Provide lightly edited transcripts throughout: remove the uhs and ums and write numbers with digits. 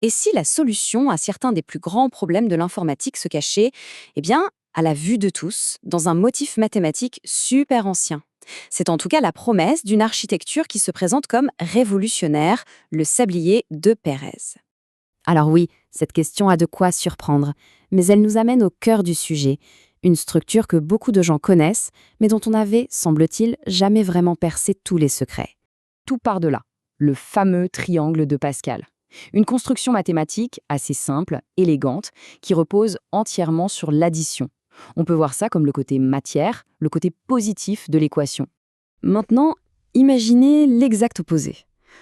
Et si la solution à certains des plus grands problèmes de l'informatique se cachait, eh bien, à la vue de tous, dans un motif mathématique super ancien? C'est en tout cas la promesse d'une architecture qui se présente comme révolutionnaire, le sablier de Pérez. Alors oui, cette question a de quoi surprendre, mais elle nous amène au cœur du sujet, une structure que beaucoup de gens connaissent, mais dont on n'avait, semble-t-il, jamais vraiment percé tous les secrets. Tout part de là, le fameux triangle de Pascal. Une construction mathématique assez simple, élégante, qui repose entièrement sur l'addition. On peut voir ça comme le côté matière, le côté positif de l'équation. Maintenant, imaginez l'exact opposé.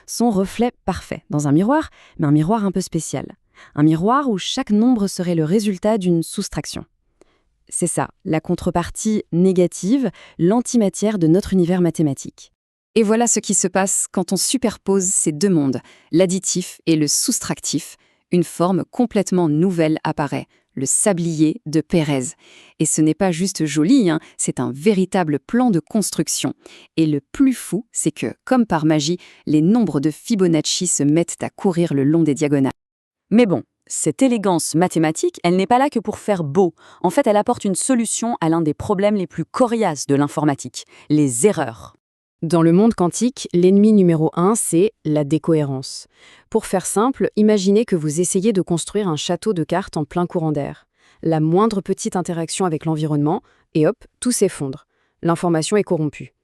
Son reflet parfait dans un miroir, mais un miroir un peu spécial. Un miroir où chaque nombre serait le résultat d'une soustraction. C'est ça, la contrepartie négative, l'antimatière de notre univers mathématique. Et voilà ce qui se passe quand on superpose ces deux mondes, l'additif et le soustractif. Une forme complètement nouvelle apparaît, le sablier de Pérez. Et ce n'est pas juste joli, c'est un véritable plan de construction. Et le plus fou, c'est que, comme par magie, les nombres de Fibonacci se mettent à courir le long des diagonales. Mais bon, cette élégance mathématique, elle n'est pas là que pour faire beau. En fait, elle apporte une solution à l'un des problèmes les plus coriaces de l'informatique, les erreurs. Dans le monde quantique, l'ennemi numéro 1, c'est la décohérence. Pour faire simple, imaginez que vous essayez de construire un château de cartes en plein courant d'air. La moindre petite interaction avec l'environnement, et hop, tout s'effondre. L'information est corrompue.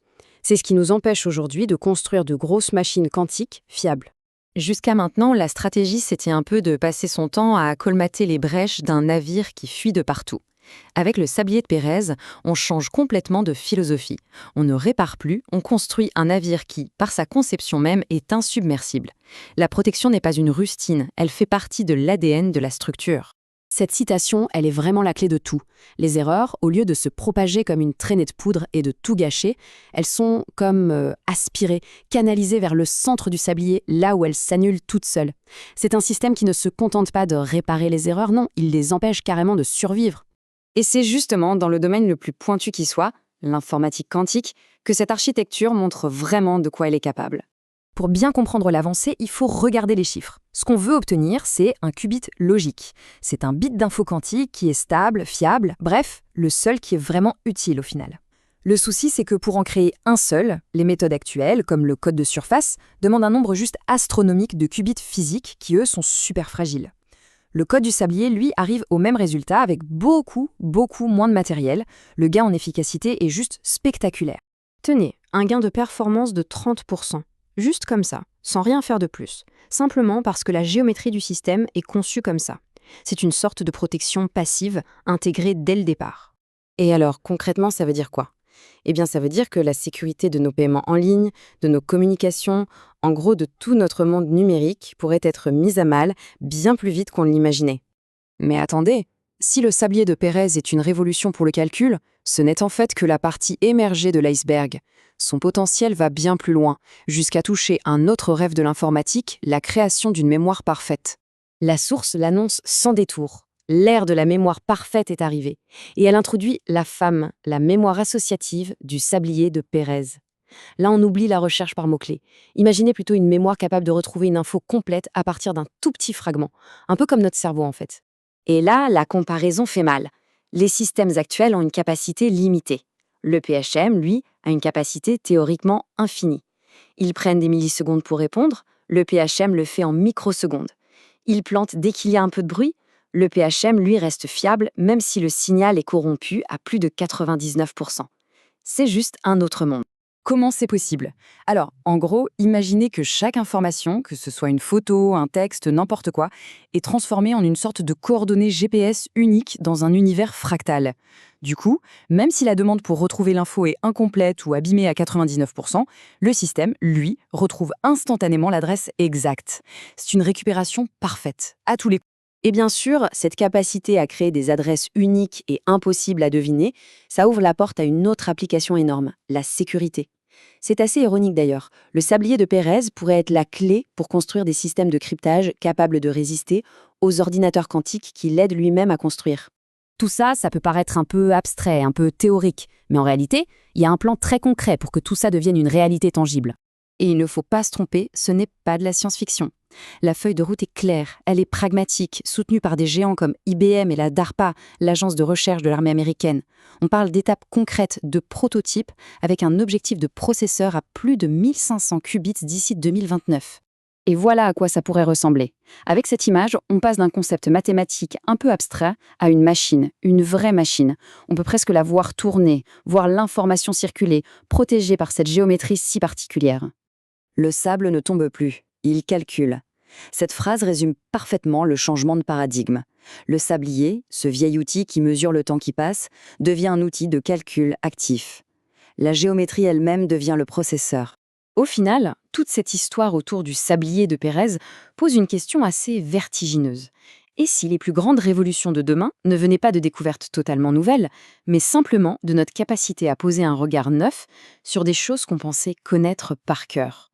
C'est ce qui nous empêche aujourd'hui de construire de grosses machines quantiques fiables. Jusqu'à maintenant, la stratégie, c'était un peu de passer son temps à colmater les brèches d'un navire qui fuit de partout. Avec le sablier de Pérez, on change complètement de philosophie. On ne répare plus, on construit un navire qui, par sa conception même, est insubmersible. La protection n'est pas une rustine, elle fait partie de l'ADN de la structure. Cette citation, elle est vraiment la clé de tout. Les erreurs, au lieu de se propager comme une traînée de poudre et de tout gâcher, elles sont comme aspirées, canalisées vers le centre du sablier, là où elles s'annulent toutes seules. C'est un système qui ne se contente pas de réparer les erreurs, non, il les empêche carrément de survivre. Et c'est justement dans le domaine le plus pointu qui soit, l'informatique quantique, que cette architecture montre vraiment de quoi elle est capable. Pour bien comprendre l'avancée, il faut regarder les chiffres. Ce qu'on veut obtenir, c'est un qubit logique. C'est un bit d'info quantique qui est stable, fiable, bref, le seul qui est vraiment utile au final. Le souci, c'est que pour en créer un seul, les méthodes actuelles, comme le code de surface, demandent un nombre juste astronomique de qubits physiques qui, eux, sont super fragiles. Le code du sablier, lui, arrive au même résultat avec beaucoup moins de matériel. Le gain en efficacité est juste spectaculaire. Tenez, un gain de performance de 30%. Juste comme ça, sans rien faire de plus. Simplement parce que la géométrie du système est conçue comme ça. C'est une sorte de protection passive intégrée dès le départ. Et alors, concrètement, ça veut dire quoi? Eh bien, ça veut dire que la sécurité de nos paiements en ligne, de nos communications, en gros de tout notre monde numérique pourrait être mise à mal bien plus vite qu'on l'imaginait. Mais attendez, si le sablier de Pérez est une révolution pour le calcul, ce n'est en fait que la partie émergée de l'iceberg. Son potentiel va bien plus loin, jusqu'à toucher un autre rêve de l'informatique, la création d'une mémoire parfaite. La source l'annonce sans détour. L'ère de la mémoire parfaite est arrivée, et elle introduit la FAM, la mémoire associative du sablier de Pérez. Là, on oublie la recherche par mots-clés. Imaginez plutôt une mémoire capable de retrouver une info complète à partir d'un tout petit fragment, un peu comme notre cerveau en fait. Et là, la comparaison fait mal. Les systèmes actuels ont une capacité limitée. Le PHM, lui, a une capacité théoriquement infinie. Ils prennent des millisecondes pour répondre, le PHM le fait en microsecondes. Ils plantent dès qu'il y a un peu de bruit, le PHM, lui, reste fiable même si le signal est corrompu à plus de 99%. C'est juste un autre monde. Comment c'est possible? Alors, en gros, imaginez que chaque information, que ce soit une photo, un texte, n'importe quoi, est transformée en une sorte de coordonnées GPS unique dans un univers fractal. Du coup, même si la demande pour retrouver l'info est incomplète ou abîmée à 99%, le système, lui, retrouve instantanément l'adresse exacte. C'est une récupération parfaite, à tous les coups. Et bien sûr, cette capacité à créer des adresses uniques et impossibles à deviner, ça ouvre la porte à une autre application énorme, la sécurité. C'est assez ironique d'ailleurs. Le sablier de Pérez pourrait être la clé pour construire des systèmes de cryptage capables de résister aux ordinateurs quantiques qu'il aide lui-même à construire. Tout ça, ça peut paraître un peu abstrait, un peu théorique, mais en réalité, il y a un plan très concret pour que tout ça devienne une réalité tangible. Et il ne faut pas se tromper, ce n'est pas de la science-fiction. La feuille de route est claire, elle est pragmatique, soutenue par des géants comme IBM et la DARPA, l'agence de recherche de l'armée américaine. On parle d'étapes concrètes, de prototypes, avec un objectif de processeur à plus de 1500 qubits d'ici 2029. Et voilà à quoi ça pourrait ressembler. Avec cette image, on passe d'un concept mathématique un peu abstrait à une machine, une vraie machine. On peut presque la voir tourner, voir l'information circuler, protégée par cette géométrie si particulière. Le sable ne tombe plus, il calcule. Cette phrase résume parfaitement le changement de paradigme. Le sablier, ce vieil outil qui mesure le temps qui passe, devient un outil de calcul actif. La géométrie elle-même devient le processeur. Au final, toute cette histoire autour du sablier de Pérez pose une question assez vertigineuse. Et si les plus grandes révolutions de demain ne venaient pas de découvertes totalement nouvelles, mais simplement de notre capacité à poser un regard neuf sur des choses qu'on pensait connaître par cœur?